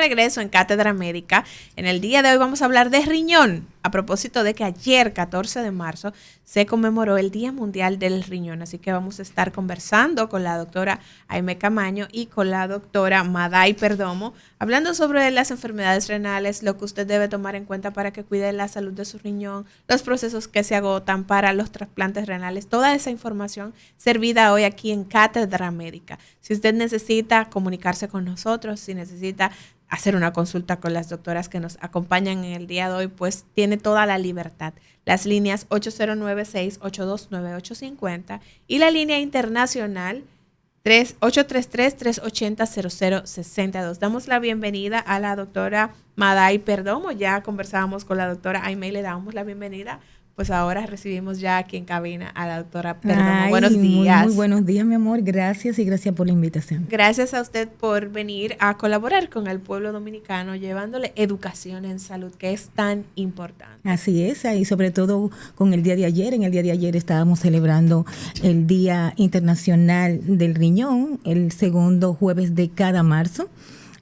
regreso en Cátedra Médica. En el día de hoy vamos a hablar de riñón, a propósito de que ayer, 14 de marzo, se conmemoró el Día Mundial del Riñón. Así que vamos a estar conversando con la doctora Aimé Camaño y con la doctora Maday Perdomo, hablando sobre las enfermedades renales, lo que usted debe tomar en cuenta para que cuide la salud de su riñón, los procesos que se agotan para los trasplantes renales, toda esa información servida hoy aquí en Cátedra Médica. Si usted necesita comunicarse con nosotros, si necesita hacer una consulta con las doctoras que nos acompañan en el día de hoy, pues tiene toda la libertad. Las líneas 809-682-9850 y la línea internacional 833-380-0062. Damos la bienvenida a la doctora Maday Perdomo. Ya conversábamos con la doctora Aimé y le damos la bienvenida. Pues ahora recibimos ya aquí en cabina a la doctora Perdomo. Buenos días. Muy buenos días, mi amor. Gracias y gracias por la invitación. Gracias a usted por venir a colaborar con el pueblo dominicano, llevándole educación en salud, que es tan importante. Así es, y sobre todo con el día de ayer. En el día de ayer estábamos celebrando el Día Internacional del Riñón, el segundo jueves de cada marzo.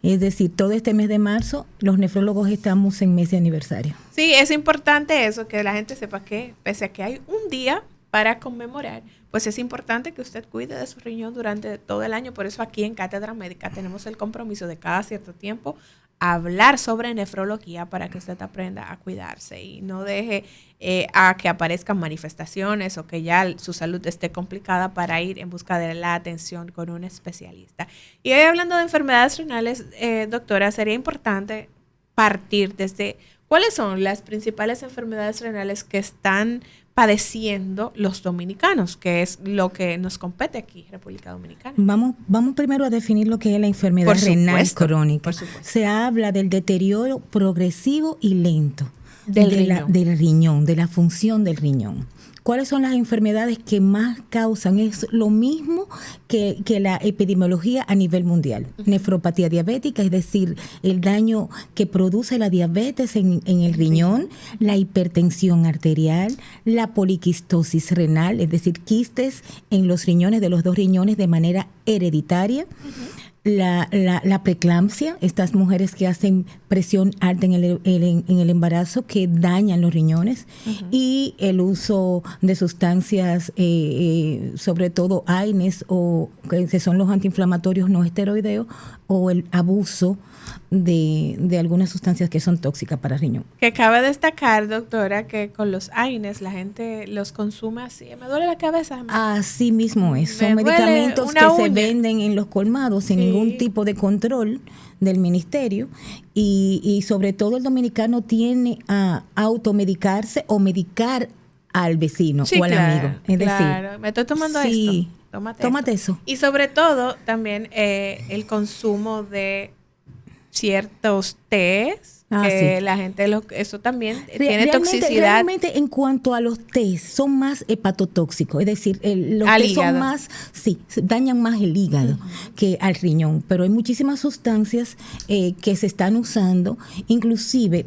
Es decir, todo este mes de marzo, los nefrólogos estamos en mes de aniversario. Sí, es importante eso, que la gente sepa que pese a que hay un día para conmemorar, pues es importante que usted cuide de su riñón durante todo el año. Por eso aquí en Cátedra Médica tenemos el compromiso de cada cierto tiempo hablar sobre nefrología para que usted aprenda a cuidarse y no deje a que aparezcan manifestaciones o que ya su salud esté complicada para ir en busca de la atención con un especialista. Y hoy hablando de enfermedades renales, doctora, sería importante partir desde cuáles son las principales enfermedades renales que están padeciendo los dominicanos, que es lo que nos compete aquí, República Dominicana. Vamos primero a definir lo que es la enfermedad renal crónica. Se habla del deterioro progresivo y lento del riñón, de la función del riñón. ¿Cuáles son las enfermedades que más causan? Es lo mismo que la epidemiología a nivel mundial. Nefropatía diabética, es decir, el daño que produce la diabetes en el riñón, la hipertensión arterial, la poliquistosis renal, es decir, quistes en los riñones, de los dos riñones de manera hereditaria. La preeclampsia, estas mujeres que hacen presión alta en el embarazo que dañan los riñones, y el uso de sustancias, sobre todo AINES, o que son los antiinflamatorios no esteroideos, o el abuso de algunas sustancias que son tóxicas para el riñón. Que cabe destacar, doctora, que con los AINES la gente los consume así. Me duele la cabeza. Así mismo es. Son medicamentos que se venden en los colmados sin ningún tipo de control del ministerio, y sobre todo el dominicano tiene a automedicarse o medicar al vecino o al amigo. Es decir, me estoy tomando esto. Tómate eso. Y sobre todo también el consumo de ciertos tés, que la gente, eso también tiene toxicidad. Realmente en cuanto a los tés, son más hepatotóxicos, es decir, los tés son más, dañan más el hígado que al riñón, pero hay muchísimas sustancias que se están usando, inclusive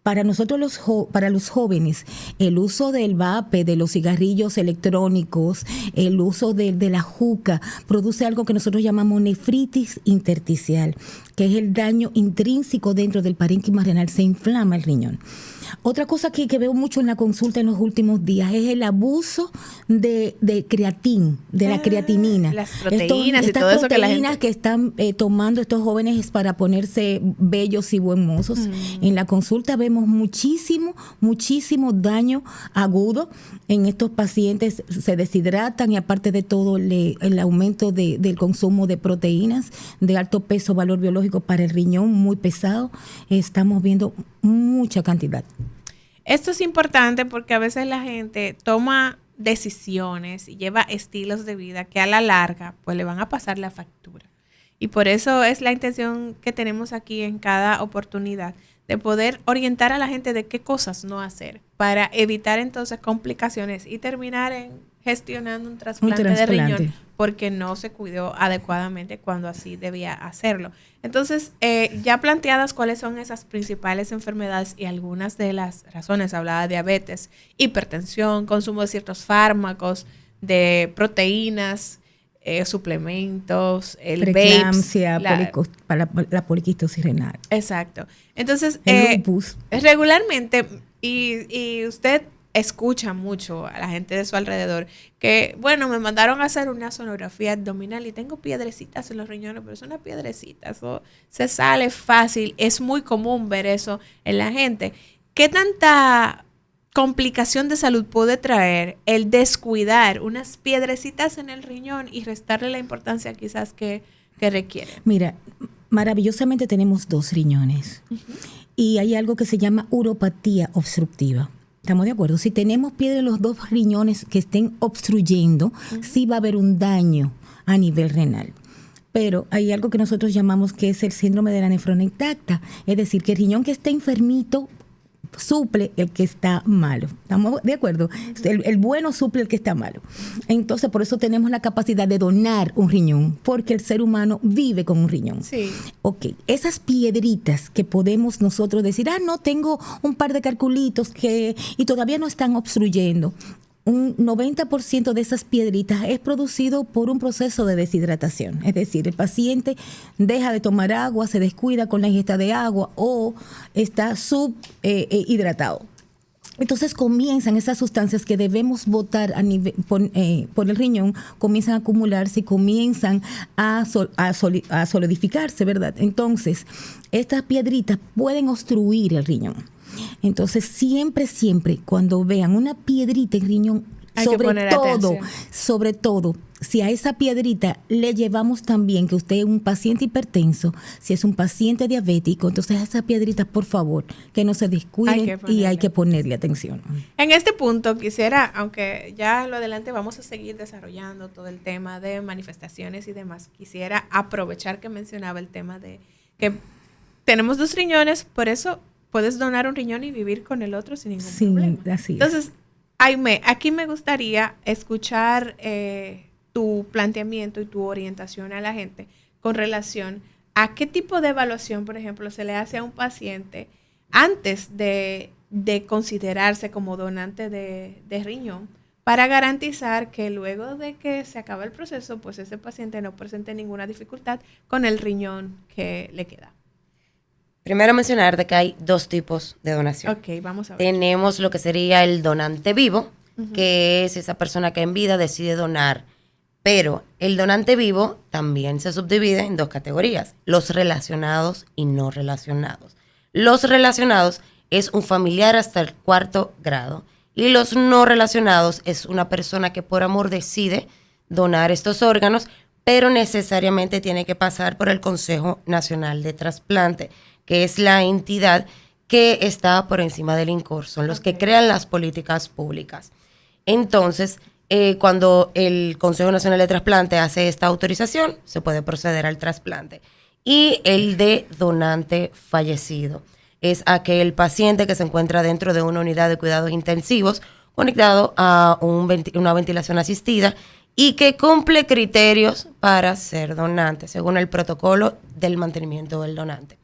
para nosotros para los jóvenes, el uso del vape, de los cigarrillos electrónicos, el uso de la juca, produce algo que nosotros llamamos nefritis intersticial, que es el daño intrínseco dentro del parénquima renal, se inflama el riñón. Otra cosa que veo mucho en la consulta en los últimos días es el abuso de creatín, de la creatinina. Las proteínas y todo eso que la gente... que están tomando estos jóvenes para ponerse bellos y buen mozos. En la consulta vemos muchísimo daño agudo en estos pacientes. Se deshidratan y aparte de todo el aumento del consumo de proteínas de alto peso, valor biológico para el riñón muy pesado. Estamos viendo mucha cantidad. Esto es importante porque a veces la gente toma decisiones y lleva estilos de vida que a la larga pues le van a pasar la factura. Y por eso es la intención que tenemos aquí en cada oportunidad, de poder orientar a la gente de qué cosas no hacer para evitar entonces complicaciones y terminar gestionando un trasplante de riñón porque no se cuidó adecuadamente cuando así debía hacerlo. Entonces, ya planteadas cuáles son esas principales enfermedades y algunas de las razones, hablaba de diabetes, hipertensión, consumo de ciertos fármacos, de proteínas, suplementos, el preeclampsia, la poliquistosis renal. Exacto. Entonces, el lupus. Regularmente, y usted escucha mucho a la gente de su alrededor que, bueno, me mandaron a hacer una sonografía abdominal y tengo piedrecitas en los riñones, pero es una piedrecita, eso se sale fácil, es muy común ver eso en la gente. ¿Qué tanta complicación de salud puede traer el descuidar unas piedrecitas en el riñón y restarle la importancia quizás que requiere? Mira, maravillosamente tenemos 2 riñones y hay algo que se llama uropatía obstructiva. ¿Estamos de acuerdo? Si tenemos piedra en los 2 riñones que estén obstruyendo, sí va a haber un daño a nivel renal. Pero hay algo que nosotros llamamos que es el síndrome de la nefrona intacta. Es decir, que el riñón que está enfermito suple el que está malo. ¿Estamos de acuerdo? El bueno suple el que está malo. Entonces, por eso tenemos la capacidad de donar un riñón, porque el ser humano vive con un riñón. Sí. Ok, esas piedritas que podemos nosotros decir, no, tengo un par de calculitos y todavía no están obstruyendo. Un 90% de esas piedritas es producido por un proceso de deshidratación. Es decir, el paciente deja de tomar agua, se descuida con la ingesta de agua o está subhidratado. Entonces comienzan esas sustancias que debemos botar por el riñón, comienzan a acumularse y comienzan a solidificarse, ¿verdad? Entonces, estas piedritas pueden obstruir el riñón. Entonces, siempre, cuando vean una piedrita en riñón, sobre todo, si a esa piedrita le llevamos también que usted es un paciente hipertenso, si es un paciente diabético, entonces a esa piedrita, por favor, que no se descuide y hay que ponerle atención. En este punto quisiera, aunque ya lo adelante vamos a seguir desarrollando todo el tema de manifestaciones y demás, quisiera aprovechar que mencionaba el tema de que tenemos 2 riñones, por eso puedes donar un riñón y vivir con el otro sin ningún problema. Sí, así es. Entonces, aquí me gustaría escuchar tu planteamiento y tu orientación a la gente con relación a qué tipo de evaluación, por ejemplo, se le hace a un paciente antes de considerarse como donante de riñón para garantizar que luego de que se acabe el proceso, pues ese paciente no presente ninguna dificultad con el riñón que le queda. Primero mencionar de que hay 2 tipos de donación. Ok, vamos a ver. Tenemos lo que sería el donante vivo, que es esa persona que en vida decide donar. Pero el donante vivo también se subdivide en 2 categorías, los relacionados y no relacionados. Los relacionados es un familiar hasta el 4º grado y los no relacionados es una persona que por amor decide donar estos órganos, pero necesariamente tiene que pasar por el Consejo Nacional de Trasplante, que es la entidad que está por encima del INCOR, son los que crean las políticas públicas. Entonces, cuando el Consejo Nacional de Trasplante hace esta autorización, se puede proceder al trasplante. Y el de donante fallecido es aquel paciente que se encuentra dentro de una unidad de cuidados intensivos conectado a una ventilación asistida y que cumple criterios para ser donante, según el protocolo del mantenimiento del donante.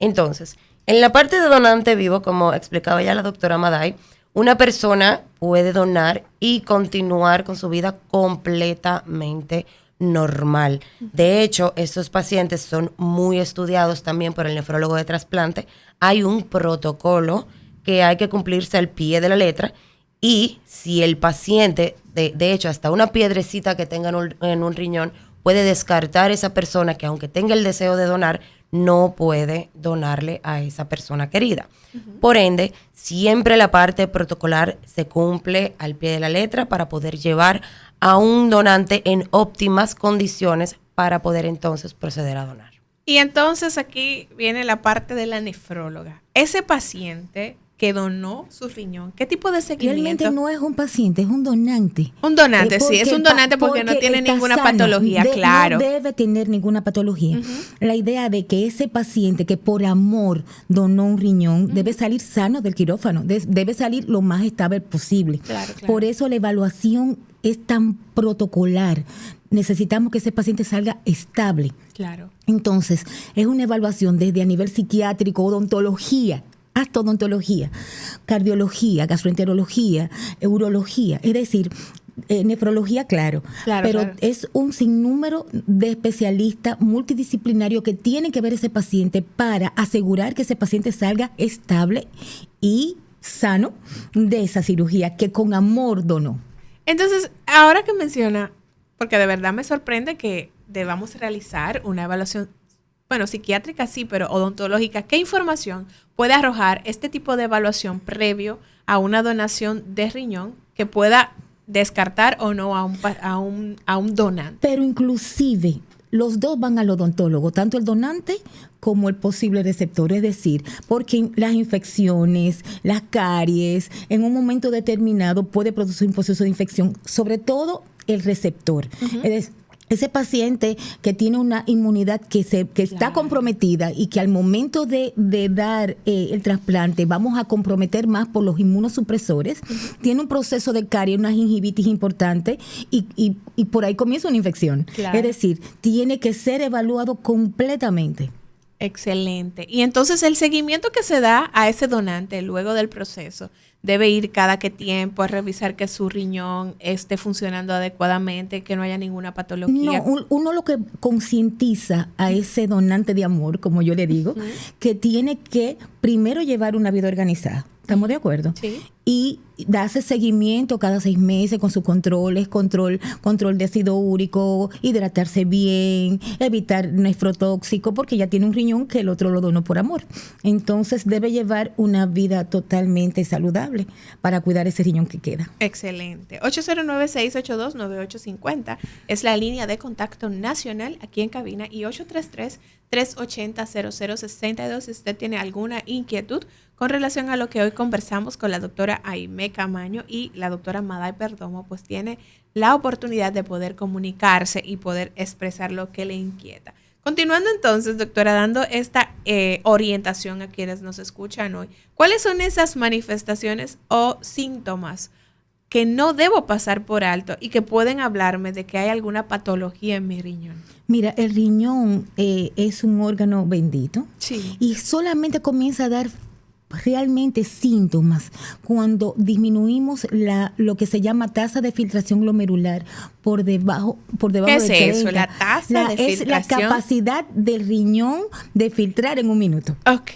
Entonces, en la parte de donante vivo, como explicaba ya la doctora Maday, una persona puede donar y continuar con su vida completamente normal. De hecho, estos pacientes son muy estudiados también por el nefrólogo de trasplante. Hay un protocolo que hay que cumplirse al pie de la letra y si el paciente, de hecho, hasta una piedrecita que tenga en un riñón, puede descartar esa persona que aunque tenga el deseo de donar, no puede donarle a esa persona querida. Por ende, siempre la parte protocolar se cumple al pie de la letra para poder llevar a un donante en óptimas condiciones para poder entonces proceder a donar. Y entonces aquí viene la parte de la nefróloga. Ese paciente que donó su riñón, ¿qué tipo de seguimiento? Realmente no es un paciente, es un donante. Un donante, sí, es un donante porque no tiene ninguna patología, claro. No debe tener ninguna patología. La idea de que ese paciente que por amor donó un riñón debe salir sano del quirófano, debe salir lo más estable posible. Claro. Por eso la evaluación es tan protocolar. Necesitamos que ese paciente salga estable. Claro. Entonces, es una evaluación desde a nivel psiquiátrico, odontología, hasta odontología, cardiología, gastroenterología, urología. Es decir, nefrología, claro, pero es un sinnúmero de especialistas multidisciplinarios que tienen que ver ese paciente para asegurar que ese paciente salga estable y sano de esa cirugía que con amor donó. Entonces, ahora que menciona, porque de verdad me sorprende que debamos realizar una evaluación, bueno, psiquiátrica sí, pero odontológica, ¿qué información puede arrojar este tipo de evaluación previo a una donación de riñón que pueda descartar o no a un donante? Pero inclusive los dos van al odontólogo, tanto el donante como el posible receptor, es decir, porque las infecciones, las caries, en un momento determinado puede producir un proceso de infección, sobre todo el receptor. Uh-huh. Ese paciente que tiene una inmunidad que está comprometida y que al momento de dar el trasplante vamos a comprometer más por los inmunosupresores, tiene un proceso de caries, una gingivitis importante y por ahí comienza una infección. Claro. Es decir, tiene que ser evaluado completamente. Excelente. Y entonces el seguimiento que se da a ese donante luego del proceso, debe ir cada qué tiempo a revisar que su riñón esté funcionando adecuadamente, que no haya ninguna patología. No, uno lo que concientiza a ese donante de amor, como yo le digo, que tiene que primero llevar una vida organizada. ¿Estamos de acuerdo? Sí. Y darse seguimiento cada 6 meses con sus controles, control de ácido úrico, hidratarse bien, evitar nefrotóxico, porque ya tiene un riñón que el otro lo donó por amor. Entonces debe llevar una vida totalmente saludable para cuidar ese riñón que queda. Excelente. 809-682-9850 es la línea de contacto nacional aquí en cabina y 833-380-0062 si usted tiene alguna inquietud con relación a lo que hoy conversamos con la doctora Aimé Camaño y la doctora Maday Perdomo, pues tiene la oportunidad de poder comunicarse y poder expresar lo que le inquieta. Continuando entonces, doctora, dando esta orientación a quienes nos escuchan hoy, ¿cuáles son esas manifestaciones o síntomas que no debo pasar por alto y que pueden hablarme de que hay alguna patología en mi riñón? Mira, el riñón es un órgano bendito. Sí. Y solamente comienza a dar realmente síntomas cuando disminuimos lo que se llama tasa de filtración glomerular por debajo ¿Qué de es 30. eso? La tasa de filtración. Es la capacidad del riñón de filtrar en un minuto. Ok.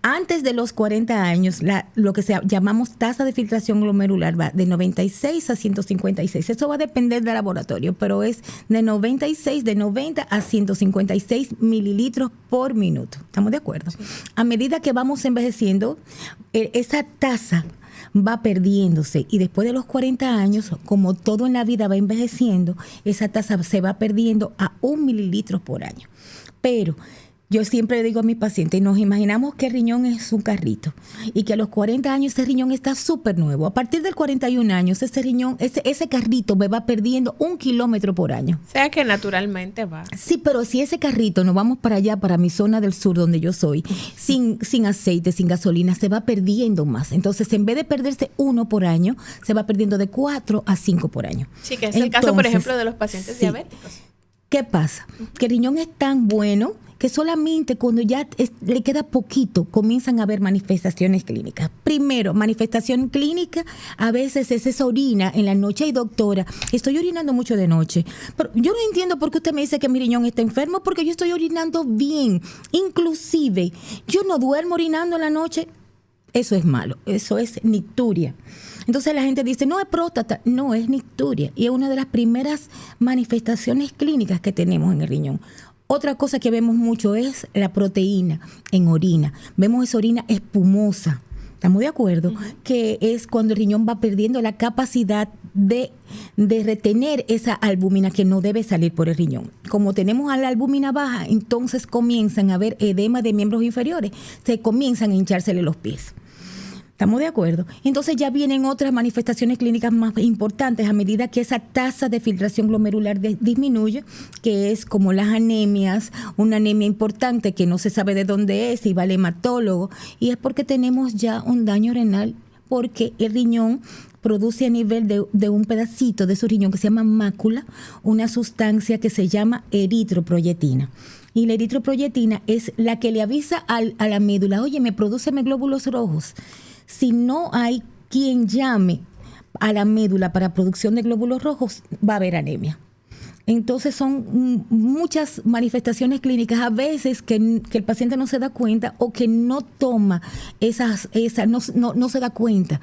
Antes de los 40 años, lo que llamamos tasa de filtración glomerular va de 96 a 156. Eso va a depender del laboratorio, pero es de 90 a 156 mililitros por minuto. ¿Estamos de acuerdo? Sí. A medida que vamos envejeciendo, esa tasa va perdiéndose y después de los 40 años, como todo en la vida va envejeciendo, esa tasa se va perdiendo a 1 mililitro por año. Pero yo siempre le digo a mis pacientes, nos imaginamos que el riñón es un carrito y que a los 40 años ese riñón está súper nuevo. A partir del 41 años, ese riñón, ese carrito me va perdiendo 1 kilómetro por año. O sea que naturalmente va. Sí, pero si ese carrito nos vamos para allá, para mi zona del sur donde yo soy, sin aceite, sin gasolina, se va perdiendo más. Entonces, en vez de perderse 1 por año, se va perdiendo de 4 a 5 por año. Sí, que es el caso, por ejemplo, de los pacientes diabéticos. ¿Qué pasa? Que el riñón es tan bueno que solamente cuando ya le queda poquito comienzan a haber manifestaciones clínicas. Primero, manifestación clínica, a veces es esa orina en la noche. Y doctora, estoy orinando mucho de noche, pero yo no entiendo por qué usted me dice que mi riñón está enfermo, porque yo estoy orinando bien. Inclusive, yo no duermo orinando en la noche. Eso es malo, eso es nicturia. Entonces la gente dice, no es próstata, no, es nicturia. Y es una de las primeras manifestaciones clínicas que tenemos en el riñón. Otra cosa que vemos mucho es la proteína en orina. Vemos esa orina espumosa. ¿Estamos de acuerdo? Uh-huh. Que es cuando el riñón va perdiendo la capacidad de retener esa albúmina que no debe salir por el riñón. Como tenemos a la albúmina baja, entonces comienzan a haber edema de miembros inferiores. Se comienzan a hinchársele los pies. ¿Estamos de acuerdo? Entonces ya vienen otras manifestaciones clínicas más importantes a medida que esa tasa de filtración glomerular disminuye, que es como las anemias, una anemia importante que no se sabe de dónde es y va al hematólogo, y es porque tenemos ya un daño renal, porque el riñón produce a nivel de un pedacito de su riñón que se llama mácula, una sustancia que se llama eritroproyetina. Y la eritroproyetina es la que le avisa a la médula, oye, me produce glóbulos rojos. Si no hay quien llame a la médula para producción de glóbulos rojos, va a haber anemia. Entonces son muchas manifestaciones clínicas a veces que el paciente no se da cuenta o que no toma no se da cuenta.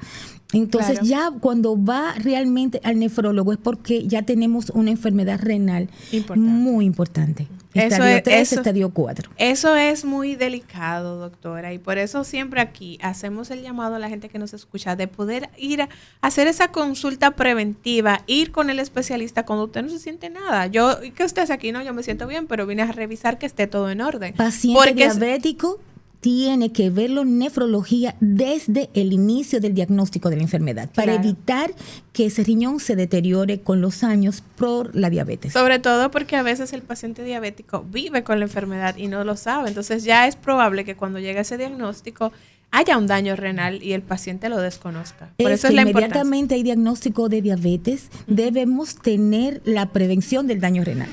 Entonces ya cuando va realmente al nefrólogo es porque ya tenemos una enfermedad renal muy importante. Estadio 3, estadio 4. Eso es muy delicado, doctora, y por eso siempre aquí hacemos el llamado a la gente que nos escucha de poder ir a hacer esa consulta preventiva, ir con el especialista cuando usted no se siente nada. Yo, ¿qué usted hace aquí? No, yo me siento bien, pero vine a revisar que esté todo en orden. Paciente diabético tiene que verlo en nefrología desde el inicio del diagnóstico de la enfermedad, para evitar que ese riñón se deteriore con los años por la diabetes. Sobre todo porque a veces el paciente diabético vive con la enfermedad y no lo sabe. Entonces ya es probable que cuando llegue ese diagnóstico haya un daño renal y el paciente lo desconozca. Por eso es la importancia. Inmediatamente hay diagnóstico de diabetes, debemos tener la prevención del daño renal.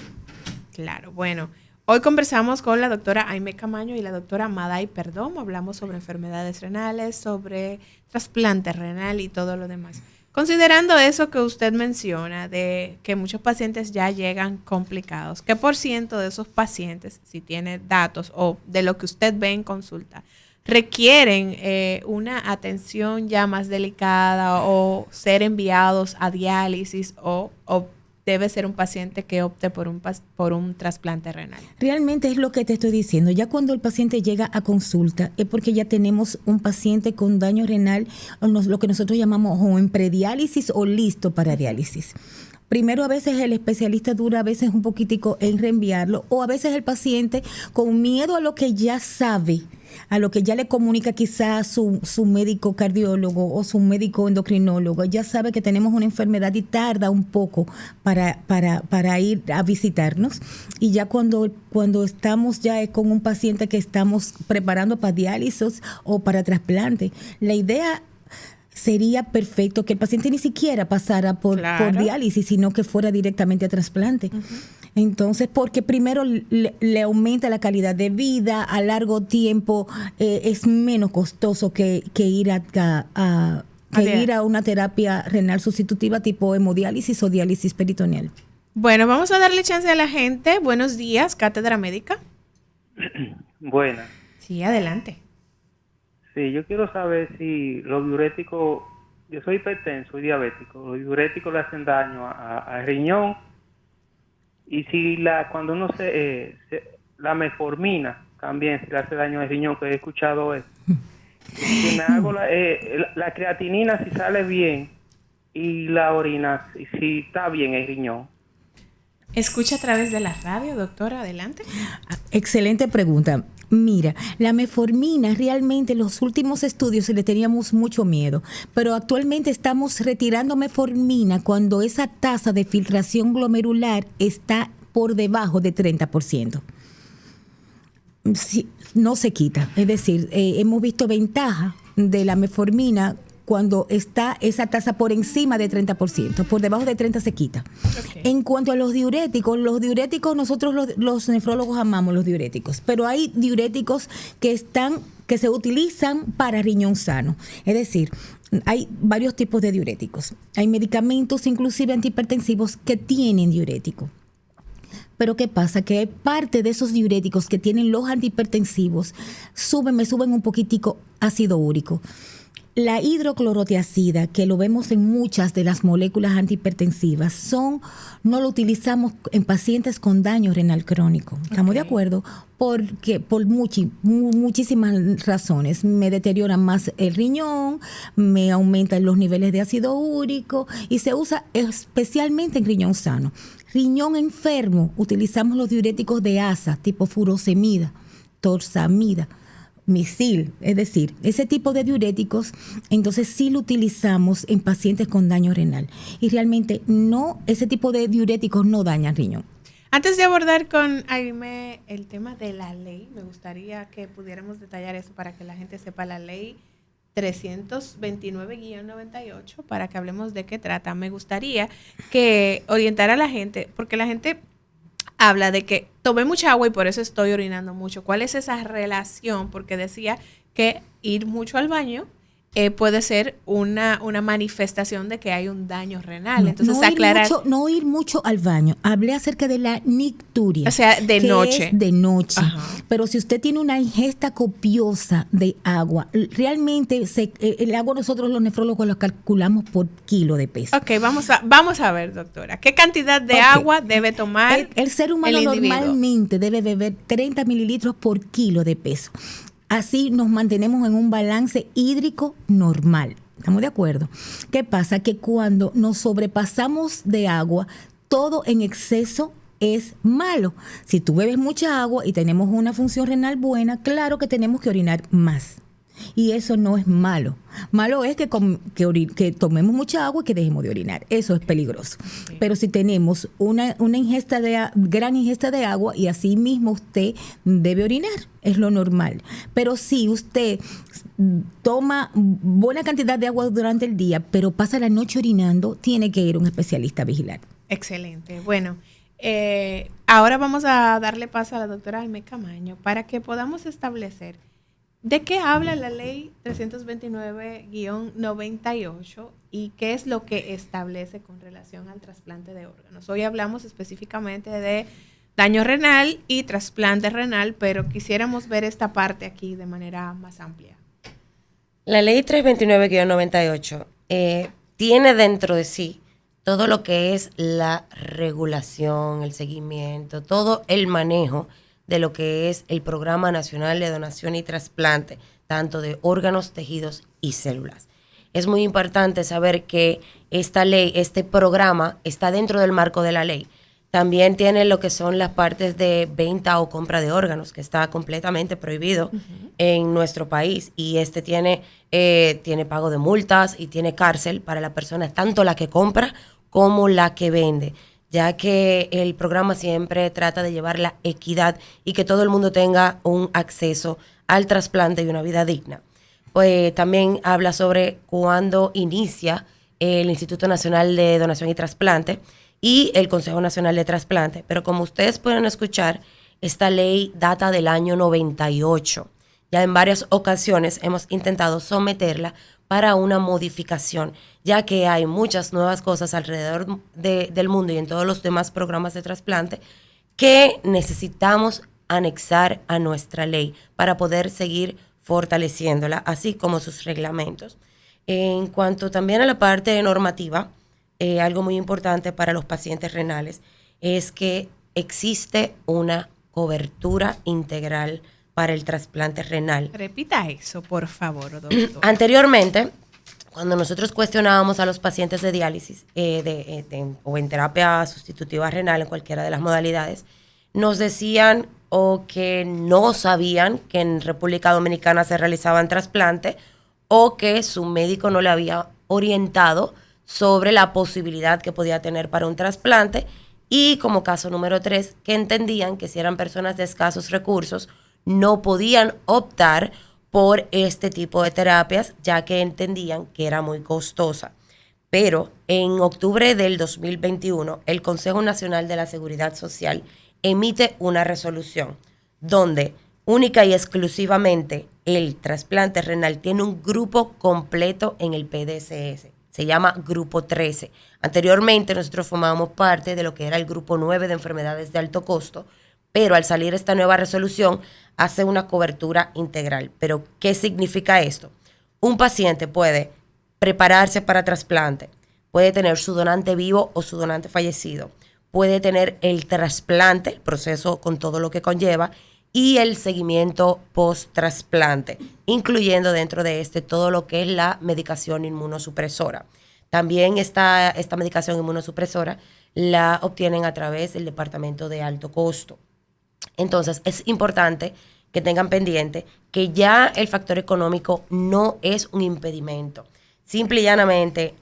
Claro, bueno. Hoy conversamos con la doctora Aimee Camaño y la doctora Maday Perdomo. Hablamos sobre enfermedades renales, sobre trasplante renal y todo lo demás. Considerando eso que usted menciona, de que muchos pacientes ya llegan complicados, ¿qué por ciento de esos pacientes, si tiene datos o de lo que usted ve en consulta, requieren una atención ya más delicada o ser enviados a diálisis o debe ser un paciente que opte por un trasplante renal? Realmente es lo que te estoy diciendo. Ya cuando el paciente llega a consulta es porque ya tenemos un paciente con daño renal, lo que nosotros llamamos o en prediálisis o listo para diálisis. Primero, a veces el especialista dura a veces un poquitico en reenviarlo, o a veces el paciente con miedo a lo que ya sabe, a lo que ya le comunica quizás su médico cardiólogo o su médico endocrinólogo, ya sabe que tenemos una enfermedad y tarda un poco para ir a visitarnos. Y ya cuando estamos ya con un paciente que estamos preparando para diálisis o para trasplante, la idea sería perfecto que el paciente ni siquiera pasara por diálisis, sino que fuera directamente a trasplante. Uh-huh. Entonces, porque primero le aumenta la calidad de vida, a largo tiempo es menos costoso que ir a una terapia renal sustitutiva tipo hemodiálisis o diálisis peritoneal. Bueno, vamos a darle chance a la gente. Buenos días, Cátedra Médica. Buenas. Sí, adelante. Sí, yo quiero saber si los diuréticos, yo soy hipertenso y diabético, los diuréticos le hacen daño al riñón, y si cuando uno la metformina también se le hace daño al riñón, que he escuchado eso. Si me hago la creatinina, si sale bien, y la orina, si está bien el riñón. Escucha a través de la radio, doctora, adelante. Excelente pregunta. Mira, la metformina realmente en los últimos estudios le teníamos mucho miedo, pero actualmente estamos retirando metformina cuando esa tasa de filtración glomerular está por debajo de 30%. Sí, no se quita, es decir, hemos visto ventaja de la metformina cuando está esa tasa por encima de 30%, por debajo de 30% se quita. Okay. En cuanto a los diuréticos nosotros los nefrólogos amamos los diuréticos, pero hay diuréticos que se utilizan para riñón sano. Es decir, hay varios tipos de diuréticos. Hay medicamentos, inclusive antihipertensivos, que tienen diurético. Pero ¿qué pasa? Que parte de esos diuréticos que tienen los antihipertensivos me suben un poquitico ácido úrico. La hidroclorotiazida, que lo vemos en muchas de las moléculas antihipertensivas, no lo utilizamos en pacientes con daño renal crónico. ¿Estamos de acuerdo? Porque por muchísimas razones. Me deteriora más el riñón, me aumentan los niveles de ácido úrico y se usa especialmente en riñón sano. Riñón enfermo, utilizamos los diuréticos de ASA, tipo furosemida, torsamida, misil, es decir, ese tipo de diuréticos, entonces sí lo utilizamos en pacientes con daño renal. Y realmente ese tipo de diuréticos no dañan riñón. Antes de abordar con Aimee el tema de la ley, me gustaría que pudiéramos detallar eso para que la gente sepa la ley 329-98, para que hablemos de qué trata. Me gustaría que orientara a la gente, porque la gente habla de que tomé mucha agua y por eso estoy orinando mucho. ¿Cuál es esa relación? Porque decía que ir mucho al baño puede ser una manifestación de que hay un daño renal. Entonces, no ir mucho al baño. Hablé acerca de la nicturia. O sea, de noche. Es de noche. Ajá. Pero si usted tiene una ingesta copiosa de agua, realmente el agua nosotros los nefrólogos lo calculamos por kilo de peso. Ok, vamos a ver, doctora. ¿Qué cantidad de agua debe tomar el ser humano normalmente debe beber 30 mililitros por kilo de peso. Así nos mantenemos en un balance hídrico normal. ¿Estamos de acuerdo? ¿Qué pasa? Que cuando nos sobrepasamos de agua, todo en exceso es malo. Si tú bebes mucha agua y tenemos una función renal buena, claro que tenemos que orinar más. Y eso no es malo. Malo es que tomemos mucha agua y que dejemos de orinar. Eso es peligroso. Okay. Pero si tenemos una gran ingesta de agua y así mismo usted debe orinar, es lo normal. Pero si usted toma buena cantidad de agua durante el día, pero pasa la noche orinando, tiene que ir a un especialista a vigilar. Excelente. Bueno, ahora vamos a darle paso a la doctora Almé Camaño para que podamos establecer ¿de qué habla la ley 329-98 y qué es lo que establece con relación al trasplante de órganos? Hoy hablamos específicamente de daño renal y trasplante renal, pero quisiéramos ver esta parte aquí de manera más amplia. La ley 329-98 tiene dentro de sí todo lo que es la regulación, el seguimiento, todo el manejo de lo que es el Programa Nacional de Donación y Trasplante, tanto de órganos, tejidos y células. Es muy importante saber que esta ley, este programa, está dentro del marco de la ley. También tiene lo que son las partes de venta o compra de órganos, que está completamente prohibido en nuestro país. Y tiene pago de multas y tiene cárcel para la persona, tanto la que compra como la que vende, ya que el programa siempre trata de llevar la equidad y que todo el mundo tenga un acceso al trasplante y una vida digna. Pues también habla sobre cuándo inicia el Instituto Nacional de Donación y Trasplante y el Consejo Nacional de Trasplante. Pero como ustedes pueden escuchar, esta ley data del año 98. Ya en varias ocasiones hemos intentado someterla para una modificación, ya que hay muchas nuevas cosas alrededor del mundo y en todos los demás programas de trasplante que necesitamos anexar a nuestra ley para poder seguir fortaleciéndola, así como sus reglamentos. En cuanto también a la parte normativa, algo muy importante para los pacientes renales es que existe una cobertura integral para el trasplante renal. Repita eso, por favor, doctor. Anteriormente, cuando nosotros cuestionábamos a los pacientes de diálisis o en terapia sustitutiva renal, en cualquiera de las modalidades, nos decían o que no sabían que en República Dominicana se realizaban trasplantes o que su médico no le había orientado sobre la posibilidad que podía tener para un trasplante, y como caso número 3, que entendían que si eran personas de escasos recursos no podían optar por este tipo de terapias, ya que entendían que era muy costosa. Pero en octubre del 2021, el Consejo Nacional de la Seguridad Social emite una resolución donde única y exclusivamente el trasplante renal tiene un grupo completo en el PDSS. Se llama Grupo 13. Anteriormente nosotros formábamos parte de lo que era el Grupo 9 de enfermedades de alto costo, pero al salir esta nueva resolución hace una cobertura integral. ¿Pero qué significa esto? Un paciente puede prepararse para trasplante, puede tener su donante vivo o su donante fallecido, puede tener el trasplante, el proceso con todo lo que conlleva, y el seguimiento post-trasplante, incluyendo dentro de todo lo que es la medicación inmunosupresora. También esta medicación inmunosupresora la obtienen a través del departamento de alto costo. Entonces, es importante que tengan pendiente que ya el factor económico no es un impedimento. Simple y llanamente,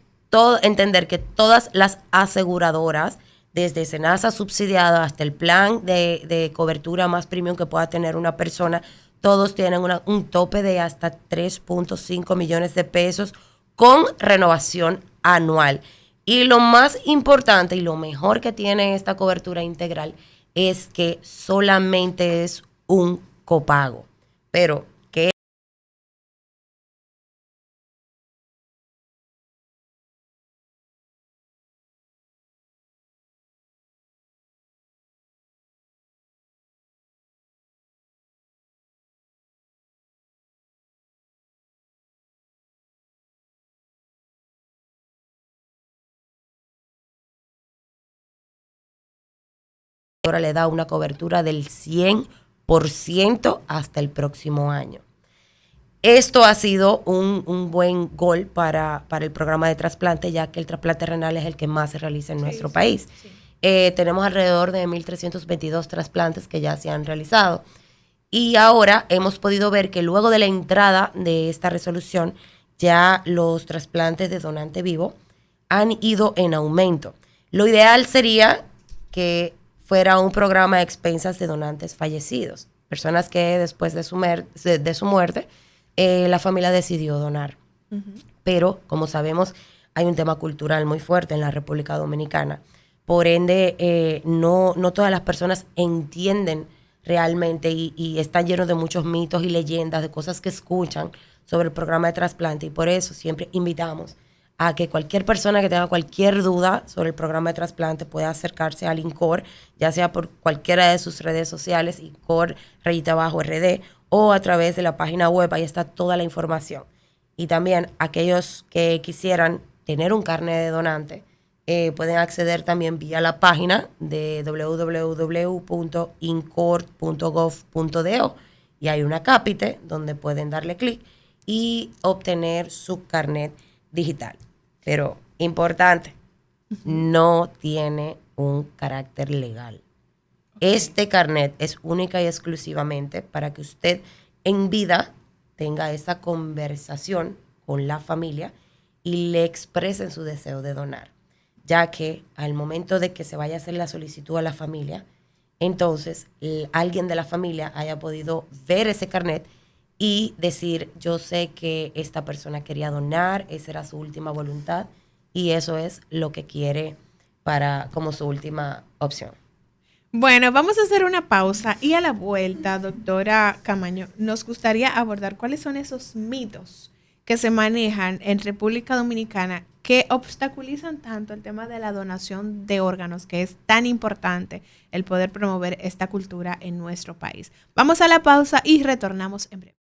entender que todas las aseguradoras, desde SENASA subsidiada hasta el plan de cobertura más premium que pueda tener una persona, todos tienen un tope de hasta 3.5 millones de pesos con renovación anual. Y lo más importante y lo mejor que tiene esta cobertura integral es que solamente es un copago. Pero ahora le da una cobertura del 100% hasta el próximo año. Esto ha sido un buen gol para el programa de trasplante, ya que el trasplante renal es el que más se realiza en nuestro país. Sí. Tenemos alrededor de 1.322 trasplantes que ya se han realizado. Y ahora hemos podido ver que luego de la entrada de esta resolución, ya los trasplantes de donante vivo han ido en aumento. Lo ideal sería que fuera un programa de expensas de donantes fallecidos, personas que después de su muerte, la familia decidió donar. Uh-huh. Pero, como sabemos, hay un tema cultural muy fuerte en la República Dominicana. Por ende, no todas las personas entienden realmente y están llenos de muchos mitos y leyendas, de cosas que escuchan sobre el programa de trasplante, y por eso siempre invitamos a que cualquier persona que tenga cualquier duda sobre el programa de trasplante pueda acercarse al INCOR, ya sea por cualquiera de sus redes sociales, INCOR_RD, o a través de la página web. Ahí está toda la información. Y también aquellos que quisieran tener un carnet de donante, pueden acceder también vía la página de www.incor.gov.do, y hay una cápite donde pueden darle clic y obtener su carnet digital. Pero, importante, no tiene un carácter legal. Okay. Este carnet es única y exclusivamente para que usted en vida tenga esa conversación con la familia y le expresen su deseo de donar, ya que al momento de que se vaya a hacer la solicitud a la familia, entonces alguien de la familia haya podido ver ese carnet y decir, yo sé que esta persona quería donar, esa era su última voluntad, y eso es lo que quiere como su última opción. Bueno, vamos a hacer una pausa y a la vuelta, doctora Camaño, nos gustaría abordar cuáles son esos mitos que se manejan en República Dominicana que obstaculizan tanto el tema de la donación de órganos, que es tan importante el poder promover esta cultura en nuestro país. Vamos a la pausa y retornamos en breve.